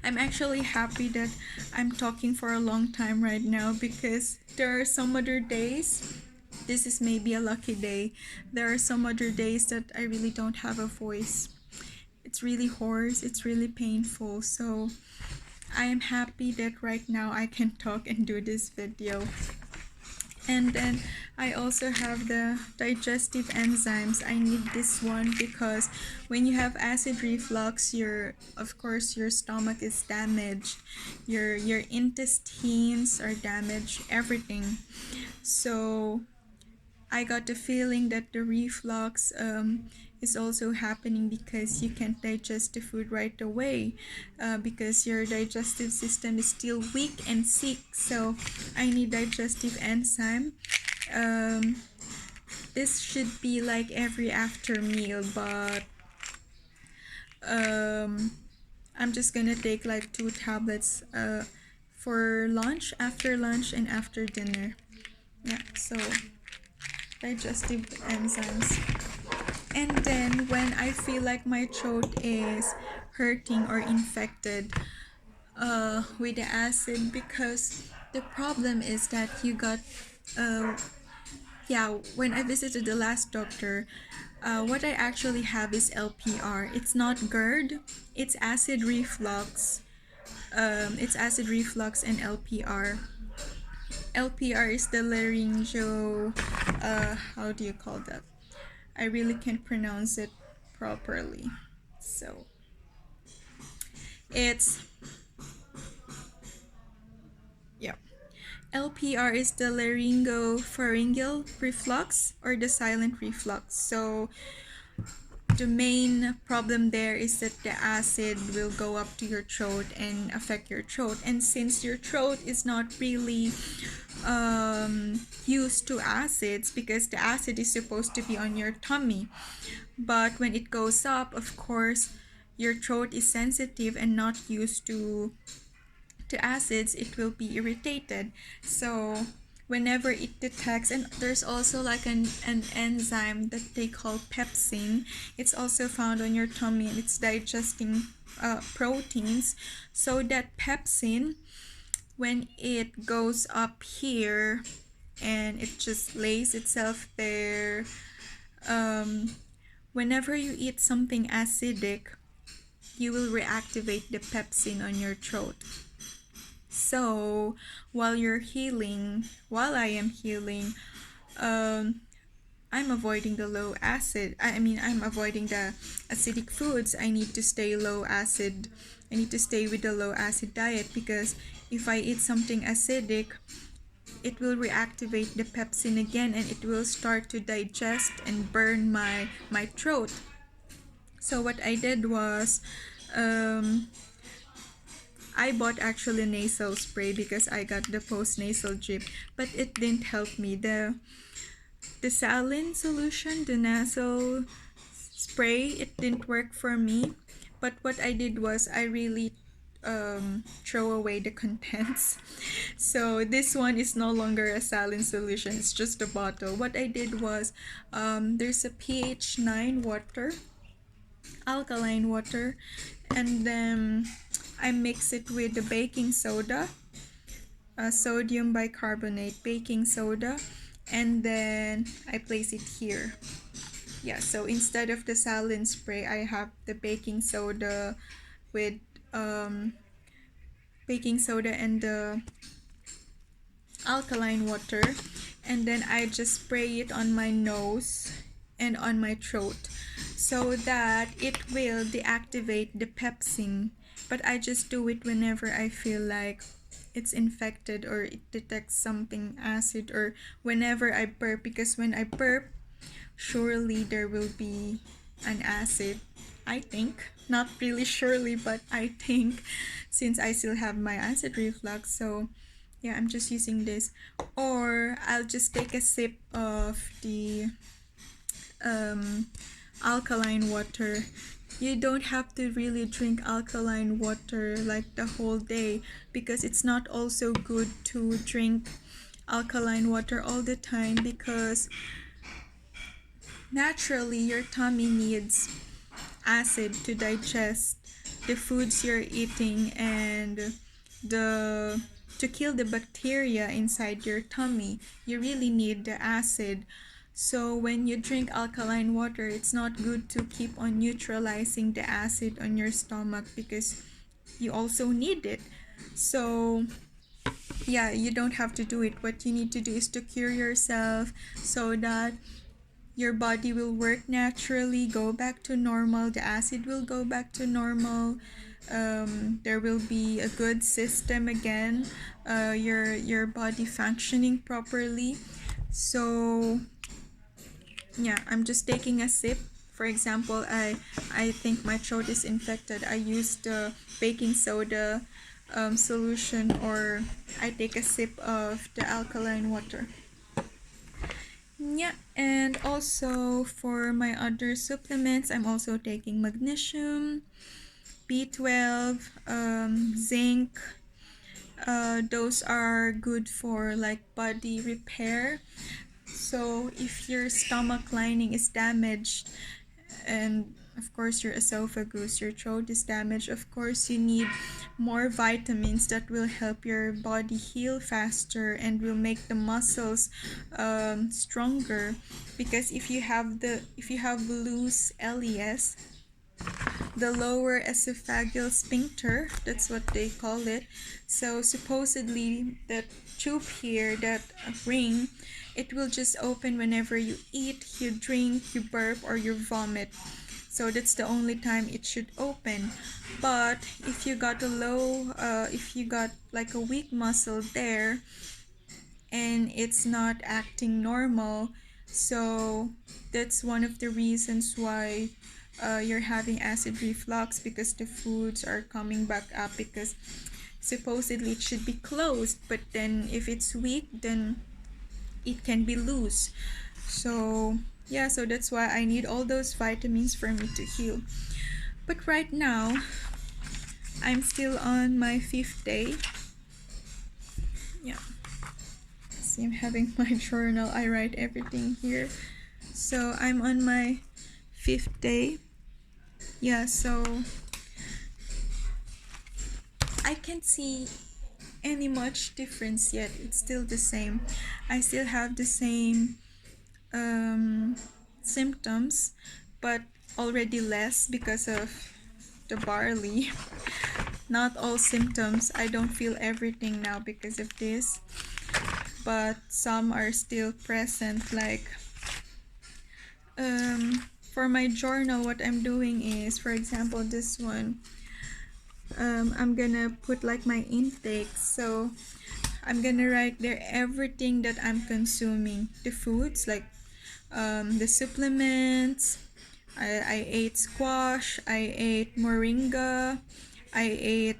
I'm actually happy that I'm talking for a long time right now, because there are some other days, this is maybe a lucky day, there are some other days that I really don't have a voice. It's really hoarse, it's really painful. So I am happy that right now I can talk and do this video. And then I also have the digestive enzymes. I need this one because when you have acid reflux, of course your stomach is damaged, your intestines are damaged, everything. So I got the feeling that the reflux is also happening because you can't digest the food right away, because your digestive system is still weak and sick. So I need digestive enzyme. This should be like every after meal, but I'm just gonna take like 2 tablets for lunch, after lunch, and after dinner. Yeah, so digestive enzymes. And then when I feel like my throat is hurting or infected, with the acid, because the problem is that you got when I visited the last doctor, what I actually have is LPR. It's not GERD, it's acid reflux. It's acid reflux and LPR. LPR is the laryngeal, how do you call that? I really can't pronounce it properly. So it's, yeah. LPR is the laryngopharyngeal reflux or the silent reflux. So the main problem there is that the acid will go up to your throat and affect your throat. And since your throat is not really used to acids, because the acid is supposed to be on your tummy, but when it goes up, of course, your throat is sensitive and not used to acids, it will be irritated. So whenever it detects, and there's also like an enzyme that they call pepsin, it's also found on your tummy, and it's digesting proteins. So that pepsin, when it goes up here and it just lays itself there, whenever you eat something acidic, you will reactivate the pepsin on your throat. So while I am healing, I'm avoiding the low acid. I'm avoiding the acidic foods. I need to stay low acid. I need to stay with the low acid diet, because if I eat something acidic, it will reactivate the pepsin again, and it will start to digest and burn my throat. So what I did was, I bought actually nasal spray because I got the post nasal drip, but it didn't help me. The saline solution, the nasal spray, it didn't work for me. But what I did was I really throw away the contents. So this one is no longer a saline solution, it's just a bottle. What I did was, there's a pH 9 water, alkaline water, and then I mix it with the baking soda, sodium bicarbonate baking soda, and then I place it here. Yeah, so instead of the saline spray, I have the baking soda with baking soda and the alkaline water, and then I just spray it on my nose and on my throat so that it will deactivate the pepsin. But I just do it whenever I feel like it's infected or it detects something acid, or whenever I burp, because when I burp, surely there will be an acid. I think, not really surely, but I think, since I still have my acid reflux. So yeah, I'm just using this, or I'll just take a sip of the alkaline water. You don't have to really drink alkaline water like the whole day, because it's not also good to drink alkaline water all the time, because naturally your tummy needs acid to digest the foods you're eating and the to kill the bacteria inside your tummy. You really need the acid. So when you drink alkaline water, it's not good to keep on neutralizing the acid on your stomach, because you also need it. So yeah, you don't have to do it. What you need to do is to cure yourself so that your body will work naturally, go back to normal, the acid will go back to normal. There will be a good system again, your body functioning properly. So yeah, I'm just taking a sip. For example, I think my throat is infected. I use the baking soda solution, or I take a sip of the alkaline water. Yeah, and also for my other supplements, I'm also taking magnesium, B12, zinc. Those are good for like body repair. So if your stomach lining is damaged, and of course your esophagus, your throat is damaged. Of course you need more vitamins that will help your body heal faster and will make the muscles stronger, because if you have loose LES, the lower esophageal sphincter, that's what they call it. So supposedly that tube here, that ring, it will just open whenever you eat, you drink, you burp, or you vomit. So that's the only time it should open. But if you got like a weak muscle there and it's not acting normal, so that's one of the reasons why you're having acid reflux, because the foods are coming back up, because supposedly it should be closed, but then if it's weak, then it can be loose. So yeah, so that's why I need all those vitamins for me to heal. But right now I'm still on my 5th day. Yeah, see, I'm having my journal, I write everything here. So I'm on my 5th day. Yeah, so I can't see any much difference yet. It's still the same. I still have the same symptoms, but already less because of the barley. Not all symptoms. I don't feel everything now because of this, but some are still present. Like for my journal, what I'm doing is, for example, this one, I'm gonna put like my intakes. So I'm gonna write there everything that I'm consuming, the foods, like the supplements. I ate squash, I ate moringa, I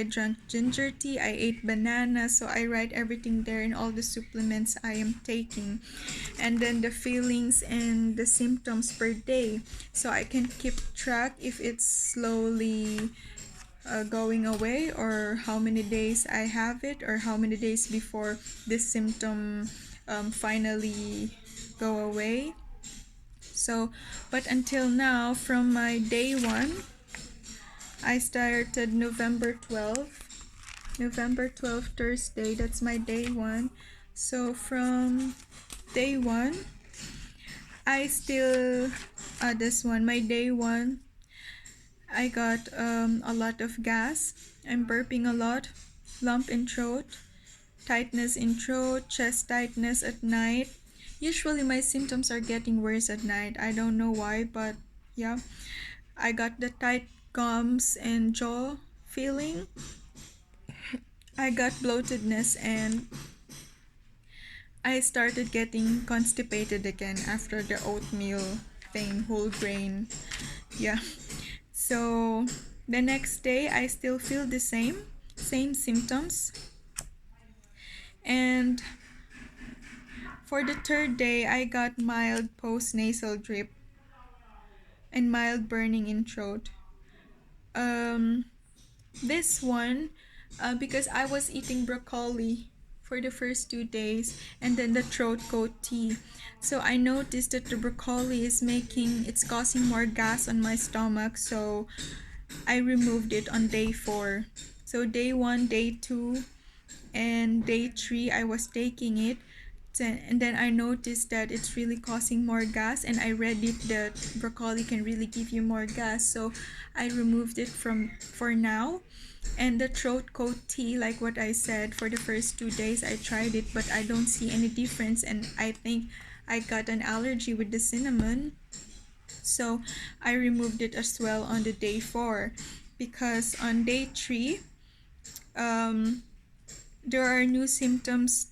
drank ginger tea, I ate banana. So I write everything there and all the supplements I am taking, and then the feelings and the symptoms per day, so I can keep track if it's slowly going away, or how many days I have it, or how many days before this symptom finally go away. So, but until now, from my day 1, I started November 12th, Thursday, that's my day 1. So from day 1, I still, this one, my day 1, I got a lot of gas. I'm burping a lot, lump in throat, tightness in throat, chest tightness at night. Usually my symptoms are getting worse at night. I don't know why, but yeah. I got the tight gums and jaw feeling. I got bloatedness, and I started getting constipated again after the oatmeal thing, whole grain. Yeah. So the next day I still feel the same symptoms. And for the 3rd day I got mild post-nasal drip and mild burning in throat. This one, because I was eating broccoli for the first 2 days, and then the throat coat tea. So I noticed that the broccoli it's causing more gas on my stomach, so I removed it on day 4. So day 1, day 2, and day 3 I was taking it, and then I noticed that it's really causing more gas, and I read it that broccoli can really give you more gas, so I removed it for now. And the throat coat tea, like what I said, for the first 2 days I tried it, but I don't see any difference, and I think I got an allergy with the cinnamon, so I removed it as well on the day 4. Because on day 3 there are new symptoms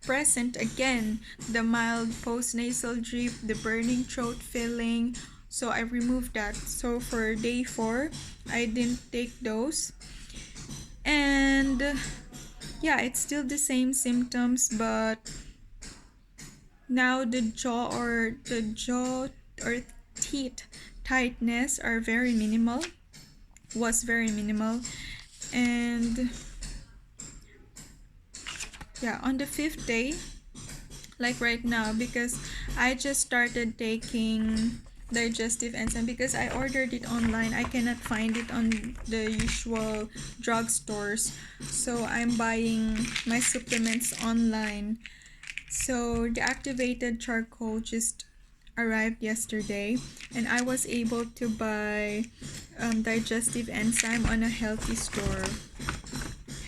present again, the mild post-nasal drip, the burning throat feeling, so I removed that. So for day 4 I didn't take those, and yeah, it's still the same symptoms, but now the jaw or teeth tightness are was very minimal. And yeah, on the 5th day, like right now, because I just started taking digestive enzyme because I ordered it online. I cannot find it on the usual drugstores, so I'm buying my supplements online. So the activated charcoal just arrived yesterday, and I was able to buy digestive enzyme on a healthy store,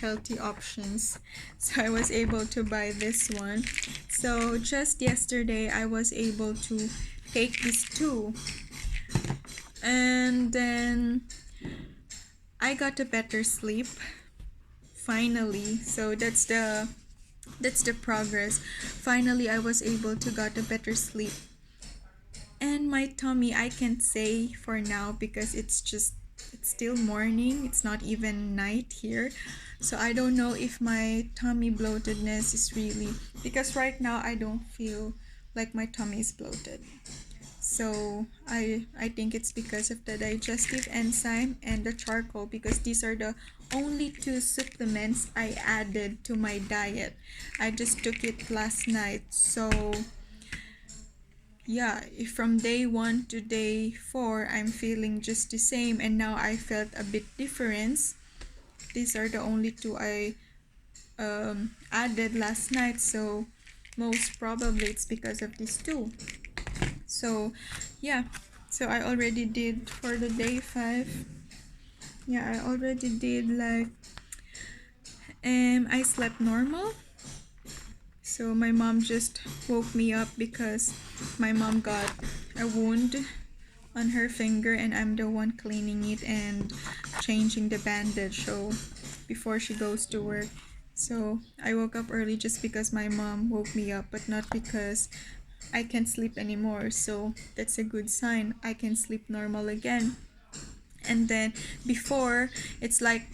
healthy options. So I was able to buy this one. So just yesterday I was able to take these two, and then I got a better sleep finally. So that's the progress. Finally I was able to got a better sleep. And my tummy, I can't say for now because it's still morning. It's not even night here. So I don't know if my tummy bloatedness is really, because right now I don't feel like my tummy is bloated. So I think it's because of the digestive enzyme and the charcoal, because these are the only two supplements I added to my diet. I just took it last night. So yeah, from day 1 to day 4 I'm feeling just the same, and now I felt a bit difference. These are the only two I added last night, so most probably it's because of these two. So yeah, so I already did for the day 5. Yeah, I already did like I slept normal. So my mom just woke me up because my mom got a wound on her finger, and I'm the one cleaning it and changing the bandage so before she goes to work. So I woke up early just because my mom woke me up, but not because I can't sleep anymore. So that's a good sign. I can sleep normal again. And then before, it's like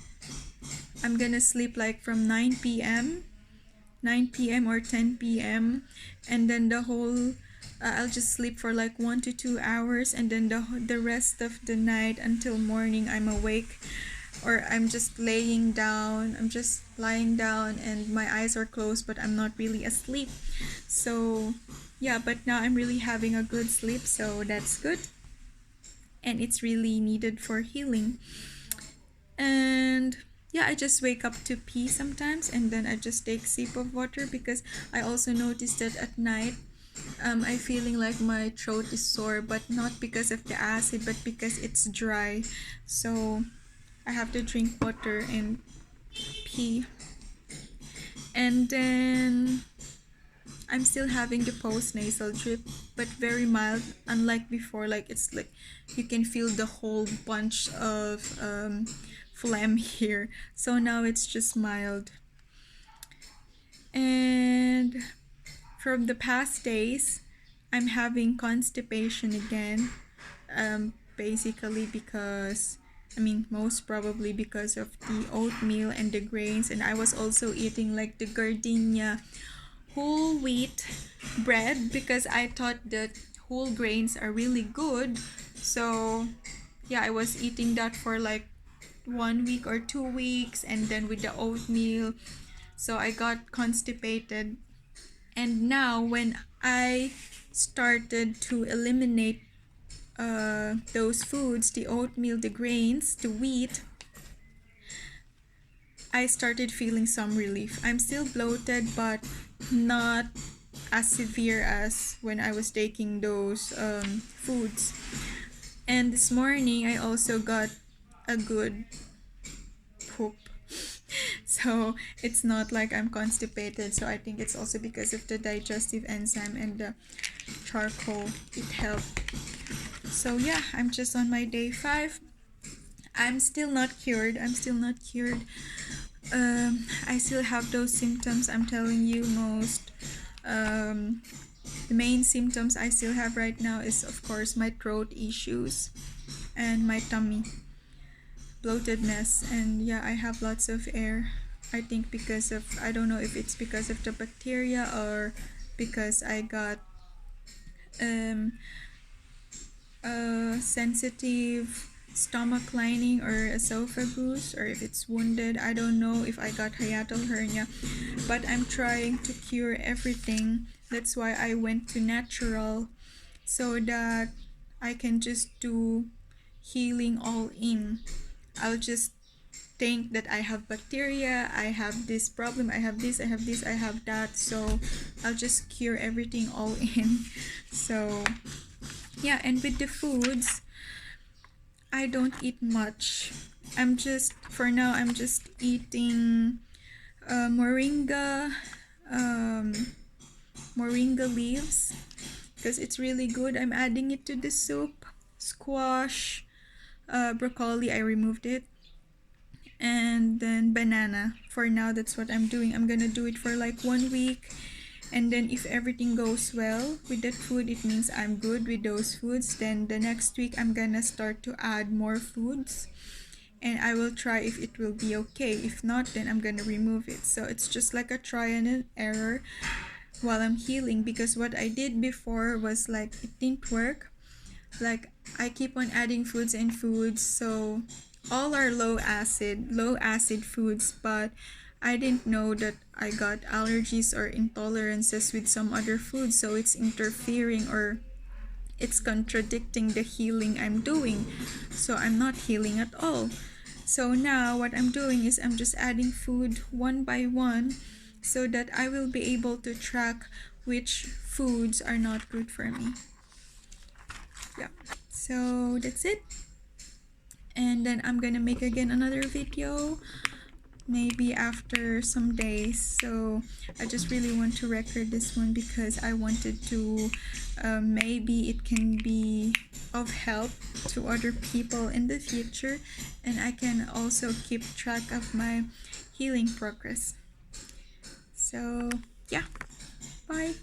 I'm gonna sleep like from 9 p.m. or 10 p.m. and then the whole I'll just sleep for like 1 to 2 hours, and then the rest of the night until morning I'm awake, or I'm just laying down. I'm just lying down and my eyes are closed, but I'm not really asleep. So yeah, but now I'm really having a good sleep, so that's good, and it's really needed for healing. And yeah, I just wake up to pee sometimes, and then I just take a sip of water, because I also noticed that at night I feeling like my throat is sore, but not because of the acid, but because it's dry. So I have to drink water and pee. And then I'm still having the post nasal drip, but very mild, unlike before. Like it's like you can feel the whole bunch of phlegm here. So now it's just mild. And from the past days, I'm having constipation again. Basically because, most probably because of the oatmeal and the grains, and I was also eating like the gardenia whole wheat bread because I thought that whole grains are really good. So yeah, I was eating that for like 1 week or 2 weeks, and then with the oatmeal, so I got constipated. And now when I started to eliminate those foods, the oatmeal, the grains, the wheat, I started feeling some relief. I'm still bloated, but not as severe as when I was taking those foods. And this morning, I also got a good poop. So it's not like I'm constipated. So I think it's also because of the digestive enzyme and the charcoal. It helped. So yeah, I'm just on my day 5. I'm still not cured. I still have those symptoms. I'm telling you, the main symptoms I still have right now is, of course, my throat issues and my tummy, bloatedness, and yeah, I have lots of air. I think because of, I don't know if it's because of the bacteria or because I got sensitive stomach lining or esophagus, or if it's wounded. I don't know if I got hiatal hernia, but I'm trying to cure everything. That's why I went to natural, so that I can just do healing all in. I'll just think that I have bacteria, I have this problem, I have this, I have this, I have that. So I'll just cure everything all in. So yeah, and with the foods, I don't eat much. For now, I'm just eating moringa, um, moringa leaves because it's really good. I'm adding it to the soup. Squash, broccoli, I removed it. And then banana. For now, that's what I'm doing. I'm gonna do it for like 1 week. And then if everything goes well with that food, it means I'm good with those foods. Then the next week, I'm gonna start to add more foods. And I will try if it will be okay. If not, then I'm gonna remove it. So it's just like a try and an error while I'm healing, because what I did before was like it didn't work. Like I keep on adding foods and foods, so all are low acid foods, but I didn't know that I got allergies or intolerances with some other foods, so it's interfering or it's contradicting the healing I'm doing. So I'm not healing at all. So now what I'm doing is I'm just adding food one by one so that I will be able to track which foods are not good for me. Yeah. So that's it. And then I'm gonna make again another video maybe after some days. So I just really want to record this one because I wanted to maybe it can be of help to other people in the future, and I can also keep track of my healing progress. So yeah, bye.